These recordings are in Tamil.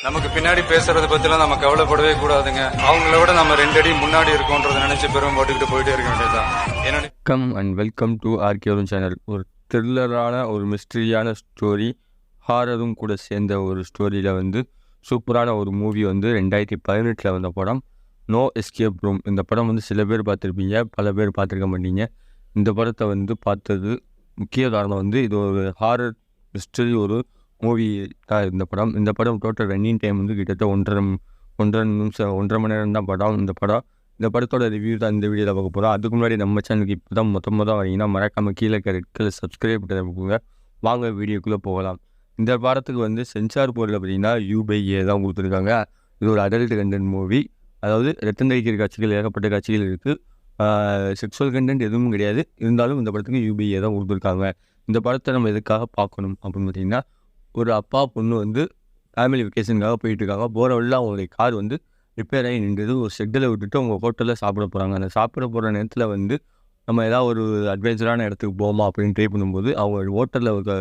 நமக்கு பின்னாடி பேசுறதை பற்றிலாம் நம்ம கவலைப்படவே கூடாதுங்க. அவங்கள விட நம்ம 2 அடி முன்னாடி இருக்கோன்றதை நினைச்சு பெரும் போட்டுக்கிட்டு போயிட்டே இருக்க வேண்டியதுதான். Welcome and welcome to RK one channel. ஒரு த்ரில்லரான ஒரு மிஸ்ட்ரியான ஸ்டோரி, ஹாரரும் கூட சேர்ந்த ஒரு ஸ்டோரியில் வந்து சூப்பரான ஒரு மூவி வந்து 2018 வந்த படம் நோ எஸ்கேப் ரூம். இந்த படம் வந்து சில பேர் பார்த்துருப்பீங்க, பல பேர் பார்த்துருக்க மாட்டீங்க. இந்த படத்தை வந்து பார்த்தது முக்கிய காரணம் வந்து இது ஒரு ஹாரர் மிஸ்ட்ரி ஒரு மூவி தான். இந்த படம் டோட்டல் ரன்னிங் டைம் வந்து கிட்டத்தட்ட ஒன்றரை மணி நேரம் தான் படம். இந்த படத்தோட ரிவ்யூ தான் இந்த வீடியோவில் பார்க்க போகிறோம். அதுக்கு முன்னாடி நம்ம சேனலுக்கு இப்போ தான் மொத்தமாக வரீங்கன்னா மறக்காமல் கீழே இருக்கிற சப்ஸ்கிரைப் பண்ணிக்கோங்க. வாங்க வீடியோக்குள்ளே போகலாம். இந்த படத்துக்கு வந்து சென்சார் போர்டில் பார்த்தீங்கன்னா U/A தான் கொடுத்துருக்காங்க. இது ஒரு அடல்ட் கண்டென்ட் மூவி. அதாவது ரத்தம் தெரிக்கிற காட்சிகள், ஏகப்பட்ட காட்சிகள் இருக்குது. செக்ஷுவல் கண்டென்ட் எதுவும் கிடையாது. இருந்தாலும் இந்த படத்துக்கு U/A தான் கொடுத்துருக்காங்க. இந்த படத்தை நம்ம எதுக்காக பார்க்கணும் அப்படின்னு பார்த்தீங்கன்னா, ஒரு அப்பா பொண்ணு வந்து ஃபேமிலி வெக்கேஷனுக்காக போயிட்டுருக்காங்க. போகிற வழியில் அவங்களுடைய கார் வந்து ரிப்பேர் ஆகி நின்றது. ஒரு ஷெட்டில் விட்டுட்டு அவங்க ஹோட்டலில் சாப்பிட போகிறாங்க. அந்த சாப்பிட போகிற நேரத்தில் வந்து நம்ம ஏதாவது ஒரு அட்வென்ச்சரான இடத்துக்கு போமா அப்படின்னு ட்ரை பண்ணும்போது அவங்க ஹோட்டலில் ஒரு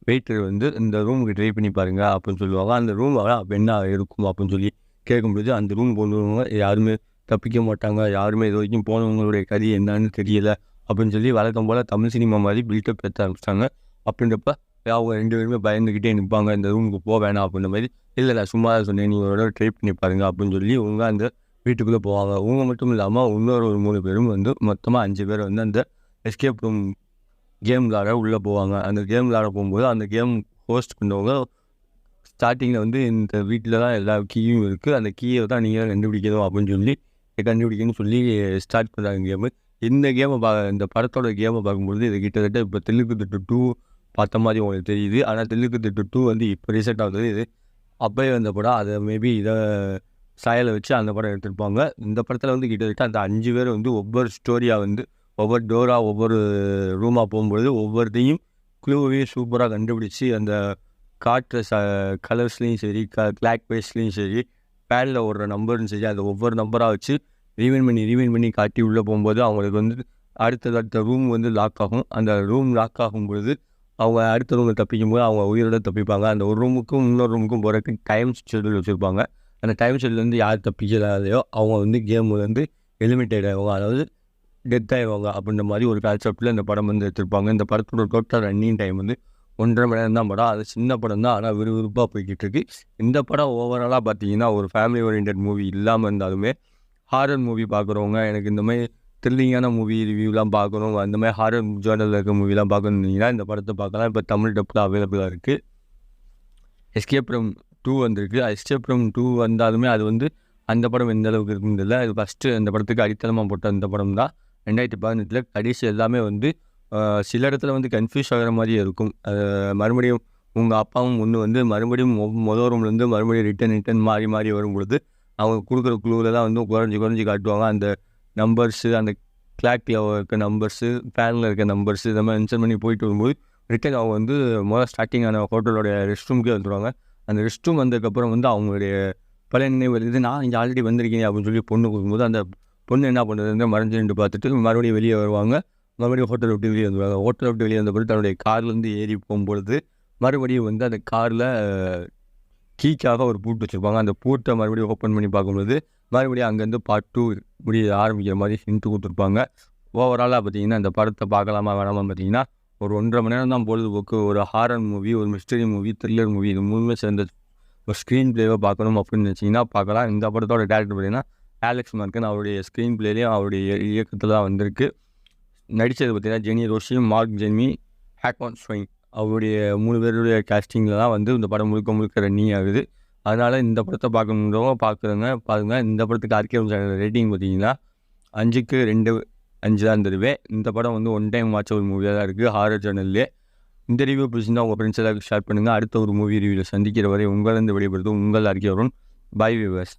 வெயிட்டர் வந்து இந்த ரூமுக்கு ட்ரை பண்ணி பாருங்க அப்படின்னு சொல்லுவாங்க. அந்த ரூம் அப்போ என்ன இருக்கும் அப்படின்னு சொல்லி கேட்கும்போது அந்த ரூம் போனவங்க யாருமே தப்பிக்க மாட்டாங்க, யாருமே இது வரைக்கும் போனவங்களுடைய கதி என்னன்னு தெரியல அப்படின்னு சொல்லி வழக்கம் போல் தமிழ் சினிமா மாதிரி பில்டப் எடுத்த ஆரம்பிச்சிட்டாங்க. அப்படின்றப்ப அவங்க 2 பேருமே பயந்துக்கிட்டே நிற்பாங்க, இந்த ரூமுக்கு போக வேணாம் அப்படின்ற மாதிரி. இல்லை நான் சும்மா சொன்னேன், நீங்கள் ஒரு ட்ரை பண்ணி பாருங்க அப்படின்னு சொல்லி அவங்க அந்த வீட்டுக்குள்ளே போவாங்க. அவங்க மட்டும் இல்லாமல் இன்னொரு 3 பேரும் வந்து மொத்தமாக 5 பேர் வந்து அந்த எஸ்கேப் ரூம் கேம் விளாட உள்ளே போவாங்க. அந்த கேம் விளாட போகும்போது அந்த கேம் ஹோஸ்ட் பண்ணவங்க ஸ்டார்டிங்கில் வந்து இந்த வீட்டில் தான் எல்லா கீயும் இருக்குது, அந்த கீயை தான் நீங்கள் கண்டுபிடிக்கணும் அப்படின்னு சொல்லி ஸ்டார்ட் பண்ணுறாங்க கேமு. இந்த படத்தோட கேமை பார்க்கும்போது இது கிட்டத்தட்ட இப்போ தெலுங்கு 2 பார்த்த மாதிரி உங்களுக்கு தெரியுது. ஆனால் தெலுங்கு 2 வந்து இப்போ ரீசெண்டாக வந்தது. இது அப்போயே வந்த படம். அதை மேபி இதை சாயலை வச்சு அந்த படம் எடுத்திருப்பாங்க. இந்த படத்தில் வந்து கிட்டத்தட்ட அந்த 5 பேர் வந்து ஒவ்வொரு ஸ்டோரியாக வந்து ஒவ்வொரு டோராக ஒவ்வொரு ரூமாக போகும்பொழுது ஒவ்வொருத்தையும் க்ளூவையும் சூப்பராக கண்டுபிடிச்சி அந்த காட்டுற கலர்ஸ்லேயும் சரி, கிளாக் பேஸ்லேயும் சரி, பேனில் ஓடுற நம்பர்னு சரி, அதை ஒவ்வொரு நம்பராக வச்சு ரீவைன் பண்ணி காட்டி உள்ளே போகும்போது அவங்களுக்கு வந்து அடுத்த ரூம் வந்து லாக் ஆகும். அந்த ரூம் லாக் ஆகும்பொழுது அவங்க அடுத்த ரூமில் தப்பிக்கும்போது அவங்க உயிரோட தப்பிப்பாங்க. அந்த ஒரு ரூமுக்கும் இன்னொரு ரூமுக்கும் போகிறதுக்கு டைம் ஷெட்யூல் வச்சுருப்பாங்க. அந்த டைம் ஷெட்யூல்லேருந்து யார் தப்பிக்கிறாதையோ அவங்க வந்து கேம் வந்து எலிமினேட் ஆகிடுவாங்க, அதாவது டெத் ஆகிடுவாங்க அப்படின்ற மாதிரி ஒரு கான்செப்டில் இந்த படம் வந்து எடுத்திருப்பாங்க. இந்த படத்தோட டோட்டல் ரன்னிங் டைம் வந்து 1.5 மணி நேரம் தான் படம். அது சின்ன படம் தான், ஆனால் விறுவிறுப்பாக போய்கிட்டு இருக்கு. இந்த படம் ஓவராலாக பார்த்தீங்கன்னா ஒரு ஃபேமிலி ஓரியன்ட் மூவி இல்லாமல் இருந்தாலுமே ஹாரர் மூவி பார்க்குறவங்க, எனக்கு இந்த மாதிரி த்ரில்லிங்கான மூவி ரிவ்யூலாம் பார்க்கணும், அந்த மாதிரி ஹாரர் ஜேர்னலில் இருக்க மூவிலாம் பார்க்கணுன்னா இந்த படத்தை பார்க்கலாம். இப்போ தமிழ் டப்பில் அவைலபிளாக இருக்குது. எஸ்கேப் ரூம் 2 வந்திருக்கு. எஸ்கேப் ரூம் 2 வந்தாலுமே அது வந்து அந்த படம் எந்த அளவுக்கு இருக்குன்னு தெரியல. அது ஃபஸ்ட்டு அந்த படத்துக்கு அடித்தளமாக போட்ட அந்த படம் தான் 2018. கடைசி எல்லாமே வந்து சில இடத்துல வந்து கன்ஃபியூஸ் ஆகிற மாதிரியே இருக்கும். மறுபடியும் உங்கள் அப்பாவும் ஒன்று வந்து மறுபடியும் மொதல் ரூம்லேருந்து மறுபடியும் ரிட்டன் மாறி வரும்பொழுது அவங்க கொடுக்குற குழுவில் தான் வந்து குறைஞ்சி காட்டுவாங்க. அந்த நம்பர்ஸு, அந்த கிளாக்கில் இருக்க நம்பர்ஸு, ஃபேனில் இருக்க நம்பர்ஸு, இந்த மாதிரி மென்ஷன் பண்ணி போயிட்டு வரும்போது ரிட்டன் அவங்க வந்து ஸ்டார்டிங்கான ஹோட்டலோடைய ரெஸ்ட் ரூமுக்கே வந்துடுவாங்க. அந்த ரெஸ்ட் ரூம் வந்ததுக்கப்புறம் வந்து அவங்களுடைய பழைய நினைவு வருது, நான் இங்கே ஆல்ரெடி வந்திருக்கேன் அப்படின்னு சொல்லி பொண்ணு கொடுக்கும்போது அந்த பொண்ணு என்ன பண்ணுறதுன்னு மறைஞ்சு நின்று பார்த்துட்டு மறுபடியும் வெளியே வருவாங்க. மறுபடியும் ஹோட்டலை விட்டு வெளியே வந்துடுவாங்க. ஹோட்டலை விட்டு வெளியே வந்தபோது தன்னுடைய கார்லேருந்து ஏறி போகும்பொழுது மறுபடியும் வந்து அந்த காரில் கீக்காக ஒரு பூட்டு வச்சுருப்பாங்க. அந்த பூட்டை மறுபடியும் ஓப்பன் பண்ணி பார்க்கும்போது மறுபடியும் அங்கேருந்து பார்ட் 2 ஆரம்பிக்கிற மாதிரி ஹிண்ட் கொடுத்துருப்பாங்க. ஓவராலாக பார்த்தீங்கன்னா இந்த படத்தை பார்க்கலாமா வேணாமா பார்த்தீங்கன்னா ஒரு 1.5 மணி நேரம் தான் பொழுதுபோக்கு. ஒரு ஹாரர் மூவி, ஒரு மிஸ்டரி மூவி, த்ரில்லர் மூவி, இது மூணுமே சேர்ந்த ஒரு ஸ்க்ரீன் பிளேவை பார்க்கணும் அப்படின்னு நினச்சிங்கன்னா பார்க்கலாம். இந்த படத்தோட டேரக்டர் பார்த்தீங்கன்னா ஆலெக்ஸ் மார்க்கன். அவருடைய ஸ்க்ரீன் பிளேலையும் அவருடைய இயக்கத்தில் தான் வந்திருக்கு. நடித்தது பார்த்தீங்கன்னா ஜெனி ரோஷி, மார்க் ஜெர்மி, ஹாக்வான் ஸ்வைன். அவருடைய 3 பேருடைய காஸ்டிங்கில் தான் வந்து இந்த படம் முழுக்க ரன்னிங் ஆகுது. அதனால் இந்த படத்தை பார்க்கணுன்றவங்க பாருங்கள். இந்த படத்துக்கு ஆர்கேவன் சேனல் ரேட்டிங் பார்த்தீங்கன்னா 5க்கு 2.5 தான் தருவேன். இந்த படம் வந்து ஒன் டைம் வாட்ச் ஒரு மூவியாக தான் இருக்குது ஹாரர் சேனல்லே. இந்த ரிவ்யூ பிடிச்சிருந்தால் உங்கள் ஃப்ரெண்ட்ஸ் எல்லாருக்கும் ஷேர் பண்ணுங்கள். அடுத்த ஒரு மூவி ரிவ்யூவில் சந்திக்கிற வரை உங்களிருந்து விடைபெறுது உங்கள் ஆர்கேவன். By viewers.